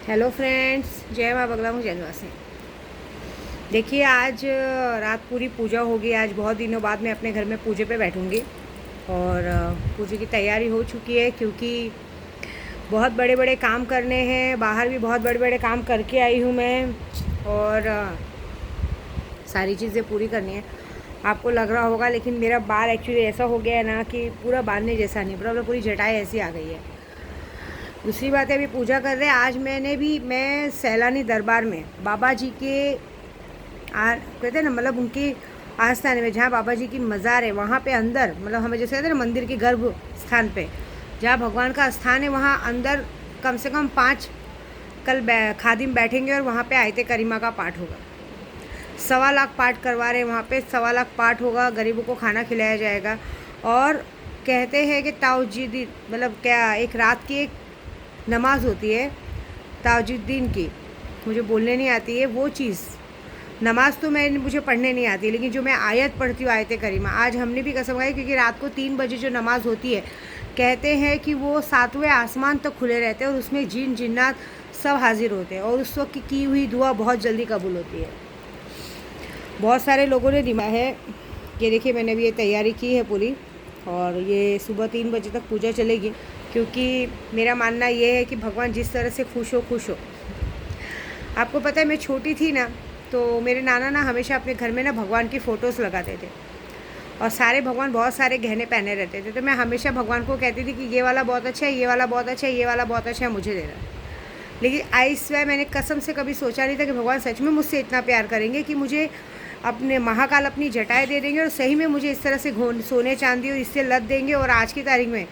Hello friends, जय माँ बगला हूँ जयवासी। देखिए, आज रात पूरी पूजा होगी। आज बहुत दिनों बाद मैं अपने घर में पूजे पे बैठूँगी और पूजे की तैयारी हो चुकी है क्योंकि बहुत बड़े बड़े काम करने हैं। बाहर भी बहुत बड़े बड़े काम करके आई हूँ मैं और सारी चीज़ें पूरी करनी है। आपको लग रहा होगा, लेकिन मेरा बाल एक्चुअली ऐसा हो गया है ना कि पूरा बांधने जैसा नहीं, पूरी जटाई ऐसी आ गई है। दूसरी बात है, अभी पूजा कर रहे हैं। आज मैं सैलानी दरबार में बाबा जी के कहते हैं ना, मतलब उनकी आस्थान में, जहाँ बाबा जी की मज़ार है वहाँ पे अंदर, मतलब हमें जैसे कहते हैं ना मंदिर के गर्भ स्थान पे जहाँ भगवान का स्थान है, वहाँ अंदर कम से कम 5 कल खादिम बैठेंगे और वहाँ पे आयते करीमा का पाठ होगा। 1.25 लाख पाठ करवा रहे हैं वहाँ पे। 1.25 लाख पाठ होगा, गरीबों को खाना खिलाया जाएगा। और कहते हैं कि ताउजीदी, मतलब क्या, एक रात की एक नमाज होती है ताजुद्दीन की, मुझे बोलने नहीं आती है वो चीज़। नमाज तो मुझे पढ़ने नहीं आती, लेकिन जो मैं आयत पढ़ती हूँ, आयत करीमा, आज हमने भी कसम खाई क्योंकि रात को 3 बजे जो नमाज होती है, कहते हैं कि वो 7वें आसमान तक खुले रहते हैं और उसमें जिन जिन्नात सब हाजिर होते हैं और उस वक्त की हुई दुआ बहुत जल्दी कबूल होती है। बहुत सारे लोगों ने दिमाग है। ये देखिए, मैंने भी ये तैयारी की है पूरी और ये सुबह 3 बजे तक पूजा चलेगी क्योंकि मेरा मानना ये है कि भगवान जिस तरह से खुश हो। आपको पता है, मैं छोटी थी ना, तो मेरे नाना ना हमेशा अपने घर में ना भगवान की फ़ोटोज़ लगाते थे और सारे भगवान बहुत सारे गहने पहने रहते थे। तो मैं हमेशा भगवान को कहती थी कि ये वाला बहुत अच्छा है, ये वाला बहुत अच्छा है, ये वाला बहुत अच्छा है, मुझे देना। लेकिन आई स्वेयर, मैंने कसम से कभी सोचा नहीं था कि भगवान सच में मुझसे इतना प्यार करेंगे कि मुझे अपने महाकाल अपनी जटाएँ दे देंगे और सही में मुझे इस तरह से सोने चांदी और इससे लद देंगे। और आज की तारीख में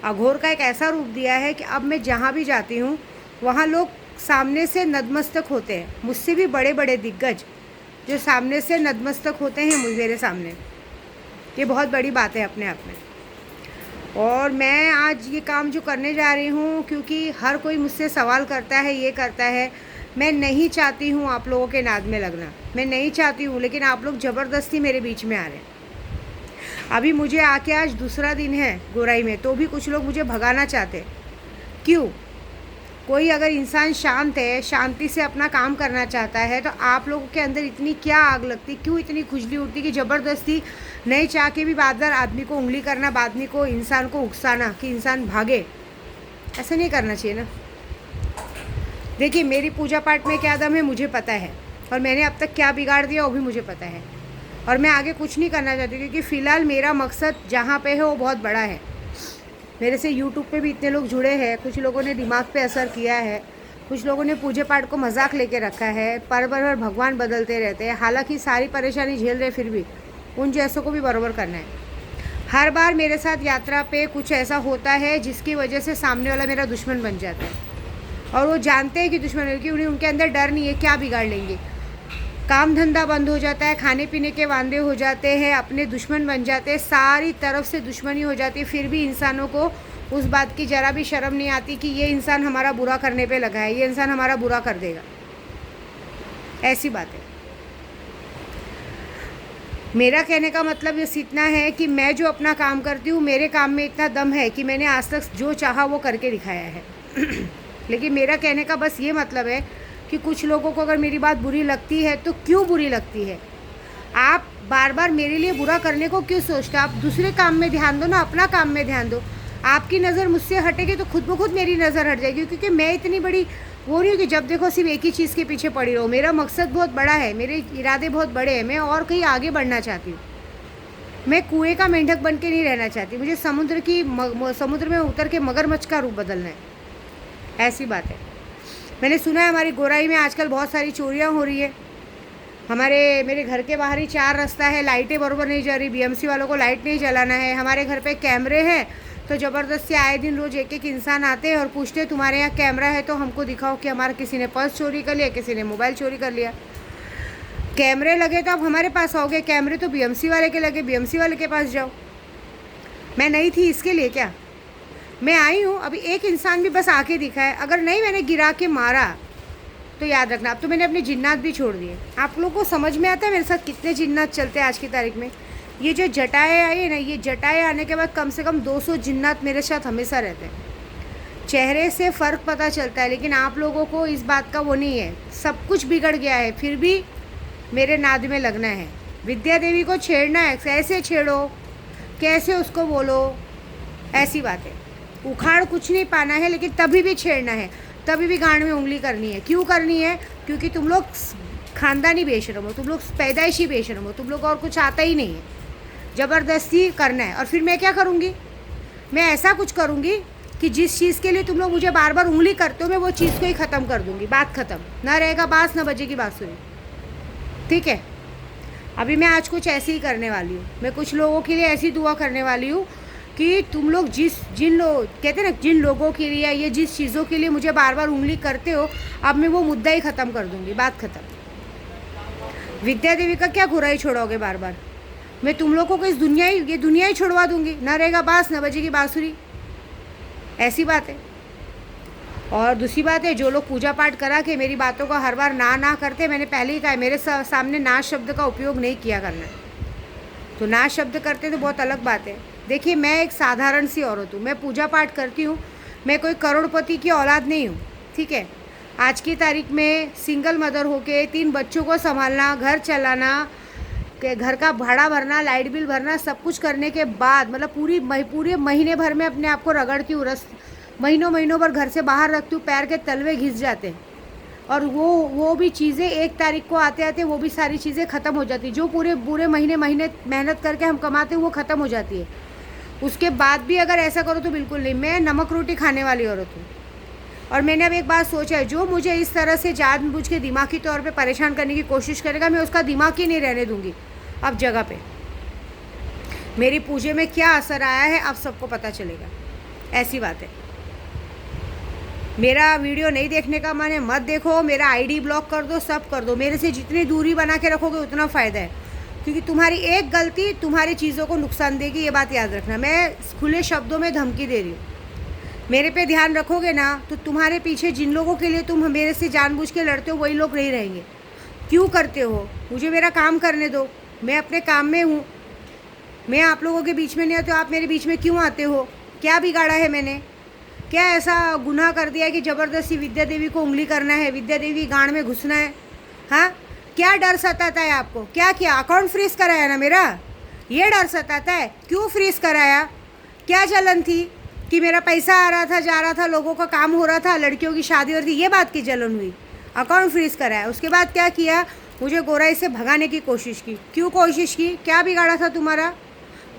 अघोर का एक ऐसा रूप दिया है कि अब मैं जहाँ भी जाती हूँ वहाँ लोग सामने से नतमस्तक होते हैं। मुझसे भी बड़े बड़े दिग्गज जो सामने से नतमस्तक होते हैं मेरे सामने, ये बहुत बड़ी बात है अपने आप में। और मैं आज ये काम जो करने जा रही हूँ, क्योंकि हर कोई मुझसे सवाल करता है, ये करता है। मैं नहीं चाहती हूँ आप लोगों के नाद में लगना, मैं नहीं चाहती हूँ, लेकिन आप लोग ज़बरदस्ती मेरे बीच में आ रहे हैं। अभी मुझे आके आज दूसरा दिन है गोराई में, तो भी कुछ लोग मुझे भगाना चाहते। क्यों? कोई अगर इंसान शांत है, शांति से अपना काम करना चाहता है, तो आप लोगों के अंदर इतनी क्या आग लगती, क्यों इतनी खुजली उठती कि ज़बरदस्ती नहीं चाह के भी बार बार आदमी को उंगली करना, आदमी को, इंसान को उकसाना कि इंसान भागे। ऐसा नहीं करना चाहिए ना। देखिए, मेरी पूजा पाठ में क्या दम है मुझे पता है, और मैंने अब तक क्या बिगाड़ दिया वो भी मुझे पता है। और मैं आगे कुछ नहीं करना चाहती क्योंकि फ़िलहाल मेरा मकसद जहाँ पे है वो बहुत बड़ा है। मेरे से यूट्यूब पे भी इतने लोग जुड़े हैं, कुछ लोगों ने दिमाग पे असर किया है, कुछ लोगों ने पूजा पाठ को मजाक लेके रखा है। पर भगवान बदलते रहते हैं। हालांकि सारी परेशानी झेल रहे, फिर भी उन जैसों को भी बराबर करना है। हर बार मेरे साथ यात्रा पे कुछ ऐसा होता है जिसकी वजह से सामने वाला मेरा दुश्मन बन जाता है और वो जानते हैं कि दुश्मन है, कि उनके अंदर डर नहीं है, क्या बिगाड़ लेंगे। काम धंधा बंद हो जाता है, खाने पीने के वांदे हो जाते हैं, अपने दुश्मन बन जाते हैं, सारी तरफ से दुश्मनी हो जाती है। फिर भी इंसानों को उस बात की ज़रा भी शर्म नहीं आती कि ये इंसान हमारा बुरा करने पे लगा है, ये इंसान हमारा बुरा कर देगा। ऐसी बात है। मेरा कहने का मतलब ये इतना है कि मैं जो अपना काम करती हूँ, मेरे काम में इतना दम है कि मैंने आज तक जो चाहा वो करके दिखाया है। लेकिन मेरा कहने का बस ये मतलब है कि कुछ लोगों को अगर मेरी बात बुरी लगती है तो क्यों बुरी लगती है? आप बार बार मेरे लिए बुरा करने को क्यों सोचते? आप दूसरे काम में ध्यान दो ना, अपना काम में ध्यान दो। आपकी नज़र मुझसे हटेगी तो खुद ब खुद मेरी नज़र हट जाएगी, क्योंकि मैं इतनी बड़ी वो नहीं हूँ कि जब देखो सिर्फ एक ही चीज़ के पीछे पड़ी रहो। मेरा मकसद बहुत बड़ा है, मेरे इरादे बहुत बड़े हैं, मैं और कहीं आगे बढ़ना चाहती हूँ। मैं कुएँ का मेंढक बन के नहीं रहना चाहती, मुझे समुद्र में उतर के मगरमच्छ का रूप बदलना है। ऐसी बात है। मैंने सुना है हमारी गोराई में आजकल बहुत सारी चोरियाँ हो रही है। मेरे घर के बाहर ही 4 रास्ता है, लाइटें बराबर नहीं जा रही, बीएमसी वालों को लाइट नहीं जलाना है। हमारे घर पे कैमरे हैं, तो ज़बरदस्ती आए दिन रोज़ एक एक इंसान आते हैं और पूछते हैं तुम्हारे यहाँ कैमरा है तो हमको दिखाओ कि हमारा किसी ने पर्स चोरी कर लिया, किसी ने मोबाइल चोरी कर लिया। कैमरे लगे तो अब हमारे पास आओगे, कैमरे तो बीएमसी वाले के लगे, बीएमसी वाले के पास जाओ। मैं नहीं थी इसके लिए क्या? मैं आई हूँ, अभी एक इंसान भी बस आके दिखा है। अगर नहीं मैंने गिरा के मारा तो याद रखना, अब तो मैंने अपने जिन्नात भी छोड़ दिए। आप लोगों को समझ में आता है मेरे साथ कितने जिन्नात चलते हैं आज की तारीख में? ये जो जटाएँ आई है ना, ये जटाएँ आने के बाद कम से कम 200 जिन्नात मेरे साथ हमेशा रहते हैं। चेहरे से फ़र्क पता चलता है, लेकिन आप लोगों को इस बात का वो नहीं है। सब कुछ बिगड़ गया है, फिर भी मेरे नाद में लगना है। विद्या देवी को छेड़ना है, कैसे छेड़ो, कैसे उसको बोलो, ऐसी बात है। उखाड़ कुछ नहीं पाना है, लेकिन तभी भी छेड़ना है, तभी भी गांड में उंगली करनी है। क्यों करनी है? क्योंकि तुम लोग खानदानी बेशरम हो, तुम लोग पैदाइशी बेशरम हो, तुम लोग और कुछ आता ही नहीं है। ज़बरदस्ती करना है। और फिर मैं क्या करूँगी? मैं ऐसा कुछ करूँगी कि जिस चीज़ के लिए तुम लोग मुझे बार बार उंगली करते हो, मैं वो चीज़ को ही ख़त्म कर दूँगी। बात ख़त्म, ना रहेगा बाँस, ना बजेगी बाँसुरी। ठीक है? अभी मैं आज कुछ ऐसे ही करने वाली हूँ। मैं कुछ लोगों के लिए ऐसी दुआ करने वाली हूँ कि तुम लोग जिन लोग कहते हैं ना, जिन लोगों के लिए या जिस चीज़ों के लिए मुझे बार बार उंगली करते हो, अब मैं वो मुद्दा ही ख़त्म कर दूँगी। बात ख़त्म। विद्या देवी का क्या बुराई छोड़ोगे बार बार? मैं तुम लोगों को ये दुनिया ही छोड़वा दूँगी। ना रहेगा बाँस, ना बजेगी बाँसुरी। ऐसी बात है। और दूसरी बात है, जो लोग पूजा पाठ करा के मेरी बातों का हर बार ना करते, मैंने पहले ही कहा है, मेरे सामने ना शब्द का उपयोग नहीं किया करना। तो ना शब्द करते तो बहुत अलग बात है। देखिए, मैं एक साधारण सी औरत हूँ, मैं पूजा पाठ करती हूँ, मैं कोई करोड़पति की औलाद नहीं हूँ। ठीक है? आज की तारीख में सिंगल मदर होके 3 बच्चों को संभालना, घर चलाना, घर का भाड़ा भरना, लाइट बिल भरना, सब कुछ करने के बाद मतलब पूरे महीने भर में अपने आप को रगड़ती हूँ, महीनों भर घर से बाहर रखती हूँ, पैर के तलवे घिस जाते हैं। और वो भी चीज़ें 1 तारीख को आते आते वो भी सारी चीज़ें ख़त्म हो जाती, जो पूरे महीने मेहनत करके हम कमाते हैं वो ख़त्म हो जाती है। उसके बाद भी अगर ऐसा करो तो बिल्कुल नहीं। मैं नमक रोटी खाने वाली औरत हूँ। और मैंने अब एक बात सोचा है, जो मुझे इस तरह से जानबूझ के दिमागी तौर पे परेशान करने की कोशिश करेगा, मैं उसका दिमाग ही नहीं रहने दूँगी अब जगह पे। मेरी पूजे में क्या असर आया है अब सबको पता चलेगा। ऐसी बात है। मेरा वीडियो नहीं देखने का मन है, मत देखो। मेरा आईडी ब्लॉक कर दो, सब कर दो। मेरे से जितनी दूरी बना के रखोगे उतना फ़ायदा है, क्योंकि तुम्हारी एक गलती तुम्हारी चीज़ों को नुकसान देगी। ये बात याद रखना। मैं खुले शब्दों में धमकी दे रही हूँ। मेरे पे ध्यान रखोगे ना, तो तुम्हारे पीछे जिन लोगों के लिए तुम मेरे से जानबूझ के लड़ते हो, वही लोग नहीं रहेंगे। क्यों करते हो? मुझे मेरा काम करने दो, मैं अपने काम में हूँ। मैं आप लोगों के बीच में नहीं आती, आप मेरे बीच में क्यों आते हो? क्या बिगाड़ा है मैंने? क्या ऐसा गुनाह कर दिया है कि ज़बरदस्ती विद्या देवी को उंगली करना है, विद्या देवी गांड में घुसना है? हाँ, क्या डर सताता है आपको? क्या किया? अकाउंट फ्रीज कराया ना मेरा, ये डर सताता है? क्यों फ्रीज कराया? क्या जलन थी कि मेरा पैसा आ रहा था, जा रहा था, लोगों का काम हो रहा था, लड़कियों की शादी हो रही थी, ये बात की जलन हुई? अकाउंट फ्रीज कराया। उसके बाद क्या किया? मुझे गोराई से भगाने की कोशिश की। क्यों कोशिश की? क्या बिगाड़ा था तुम्हारा?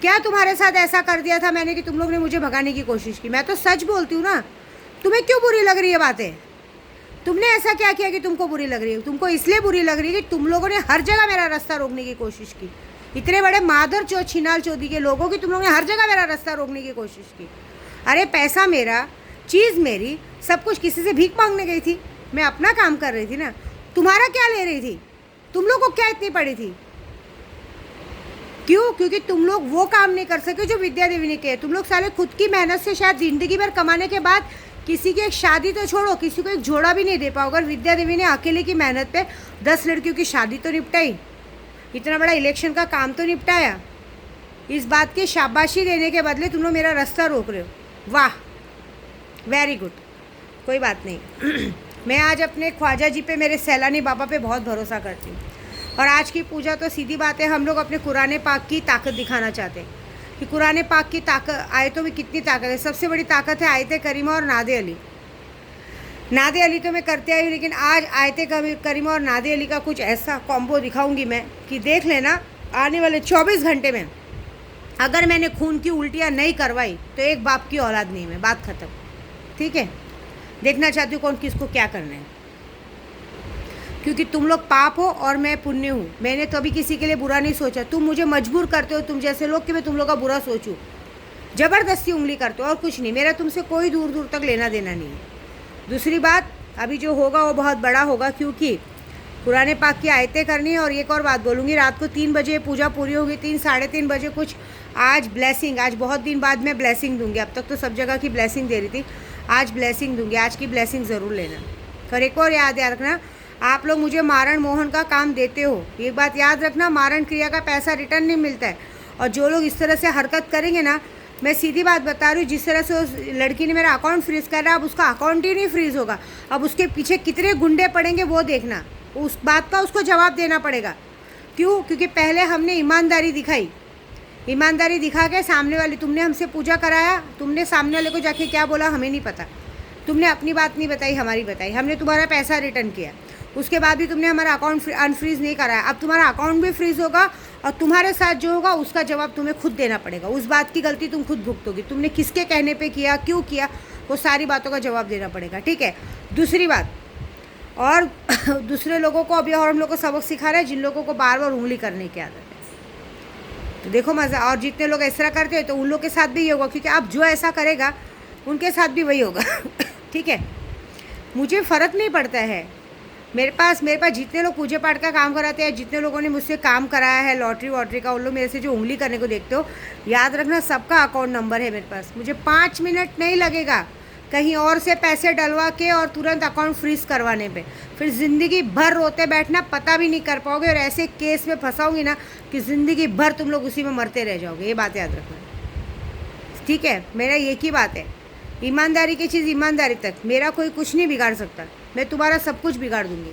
क्या तुम्हारे साथ ऐसा कर दिया था मैंने कि तुम लोग ने मुझे भगाने की कोशिश की? मैं तो सच बोलती हूँ ना। तुम्हें क्यों बुरी लग रही है बातें? तुमने ऐसा क्या किया कि तुमको बुरी लग रही है? तुमको इसलिए बुरी लग रही है कि तुम लोगों ने हर जगह मेरा रास्ता रोकने की कोशिश की। इतने बड़े मादर चौथ छिनाल चौधरी के लोगों की तुम लोगों ने हर जगह मेरा रास्ता रोकने की कोशिश की। अरे पैसा मेरा, चीज़ मेरी, सब कुछ। किसी से भीख मांगने गई थी? मैं अपना काम कर रही थी ना। तुम्हारा क्या ले रही थी? तुम लोग को क्या इतनी पड़ी थी? क्यों? क्योंकि तुम लोग वो काम नहीं कर सके जो विद्या देवी ने किया। तुम लोग साले खुद की मेहनत से शायद ज़िंदगी भर कमाने के बाद किसी की एक शादी तो छोड़ो, किसी को एक जोड़ा भी नहीं दे पाओगे। विद्या देवी ने अकेले की मेहनत पे 10 लड़कियों की शादी तो निपटाई, इतना बड़ा इलेक्शन का काम तो निपटाया। इस बात की शाबाशी देने के बदले तुम लोग मेरा रास्ता रोक रहे हो। वाह, वेरी गुड। कोई बात नहीं। मैं आज अपने ख्वाजा जी पे, मेरे सैलानी बाबा पे बहुत भरोसा करती हूँ। और आज की पूजा तो सीधी बात है, हम लोग अपने कुरान पाक की ताकत दिखाना चाहते हैं कि कुरान पाक की ताकत, आयतों में कितनी ताकत है। सबसे बड़ी ताकत है आयत करीमा और नादे अली। नादे अली तो मैं करते आई हूँ, लेकिन आज आयत करीमा और नादे अली का कुछ ऐसा कॉम्बो दिखाऊंगी मैं कि देख लेना, आने वाले 24 घंटे में अगर मैंने खून की उल्टियाँ नहीं करवाई तो एक बाप की औलाद नहीं। मैं बात ख़त्म। ठीक है? देखना चाहती हूँ कौन किसको क्या करना है, क्योंकि तुम लोग पाप हो और मैं पुण्य हूँ। मैंने कभी किसी के लिए बुरा नहीं सोचा। तुम मुझे मजबूर करते हो, तुम जैसे लोग, कि मैं तुम लोग का बुरा सोचूं। ज़बरदस्ती उंगली करते हो और कुछ नहीं। मेरा तुमसे कोई दूर दूर तक लेना देना नहीं है। दूसरी बात, अभी जो होगा वो बहुत बड़ा होगा, क्योंकि कुरान पाक की आयतें करनी है। और एक और बात बोलूँगी, रात को 3 बजे पूजा पूरी होगी, 3 साढ़े 3 बजे कुछ। आज ब्लेसिंग, आज बहुत दिन बाद मैं ब्लेसिंग दूँगी। अब तक तो सब जगह की ब्लेसिंग दे रही थी, आज ब्लेसिंग दूँगी। आज की ब्लेसिंग ज़रूर लेना। और एक और याद रखना, आप लोग मुझे मारण मोहन का काम देते हो, ये बात याद रखना। मारण क्रिया का पैसा रिटर्न नहीं मिलता है। और जो लोग इस तरह से हरकत करेंगे ना, मैं सीधी बात बता रही हूँ, जिस तरह से उस लड़की ने मेरा अकाउंट फ्रीज़ करा, अब उसका अकाउंट ही नहीं फ्रीज़ होगा। अब उसके पीछे कितने गुंडे पड़ेंगे वो देखना, उस बात का उसको जवाब देना पड़ेगा। क्यों? क्योंकि पहले हमने ईमानदारी दिखाई, ईमानदारी दिखा के सामने वाली, तुमने हमसे पूजा कराया, तुमने सामने वाले को जाके क्या बोला हमें नहीं पता, तुमने अपनी बात नहीं बताई, हमारी बताई, हमने तुम्हारा पैसा रिटर्न किया, उसके बाद भी तुमने हमारा अकाउंट अनफ्रीज़ नहीं कराया। अब तुम्हारा अकाउंट भी फ्रीज़ होगा और तुम्हारे साथ जो होगा उसका जवाब तुम्हें खुद देना पड़ेगा। उस बात की गलती तुम खुद भुगतोगी, तुमने किसके कहने पे किया, क्यों किया, वो सारी बातों का जवाब देना पड़ेगा, ठीक है। दूसरी बात, और दूसरे लोगों को अभी और हम लोग को सबक सिखा रहे हैं, जिन लोगों को बार बार उंगली करने की आदत है। तो देखो मज़ा, और जितने लोग ऐसा करते हैं तो उन लोग के साथ भी ये होगा, क्योंकि अब जो ऐसा करेगा उनके साथ भी वही होगा। ठीक है, मुझे फ़र्क नहीं पड़ता है। मेरे पास जितने लोग पूजा पाठ का काम कराते हैं, जितने लोगों ने मुझसे काम कराया है लॉटरी वॉटरी का, उन लोग मेरे से जो उंगली करने को देखते हो, याद रखना सबका अकाउंट नंबर है मेरे पास। मुझे 5 मिनट नहीं लगेगा कहीं और से पैसे डलवा के और तुरंत अकाउंट फ्रीज़ करवाने पे। फिर ज़िंदगी भर रोते बैठना, पता भी नहीं कर पाओगे, और ऐसे केस में फंसाऊंगी ना कि ज़िंदगी भर तुम लोग उसी में मरते रह जाओगे। ये बात याद रखना, ठीक है। मेरा एक ही बात है, ईमानदारी की चीज़ ईमानदारी तक, मेरा कोई कुछ नहीं बिगाड़ सकता, मैं तुम्हारा सब कुछ बिगाड़ दूँगी।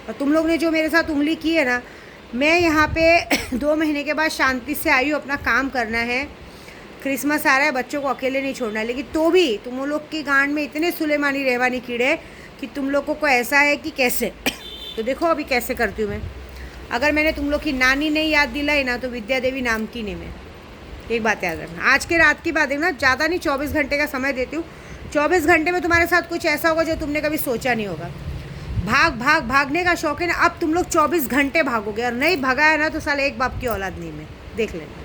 और तुम लोग ने जो मेरे साथ उंगली की है ना, मैं यहाँ पे 2 महीने के बाद शांति से आई हूँ, अपना काम करना है, क्रिसमस आ रहा है, बच्चों को अकेले नहीं छोड़ना है। लेकिन तो भी तुम लोग की गांड में इतने सुलेमानी रहवानी कीड़े कि तुम लोगों को ऐसा है कि कैसे। तो देखो अभी कैसे करती हूँ मैं। अगर मैंने तुम लोग की नानी नहीं याद दिलाई ना, तो विद्या देवी नाम की नहीं मैं। एक बात याद रखना, आज के रात की बात है ना, ज़्यादा नहीं, 24 घंटे का समय देती हूँ। 24 घंटे में तुम्हारे साथ कुछ ऐसा होगा जो तुमने कभी सोचा नहीं होगा। भागने का शौक है ना, अब तुम लोग 24 घंटे भागोगे, और नहीं भगाया ना तो साला एक बाप की औलाद नहीं, मैं देख लेना।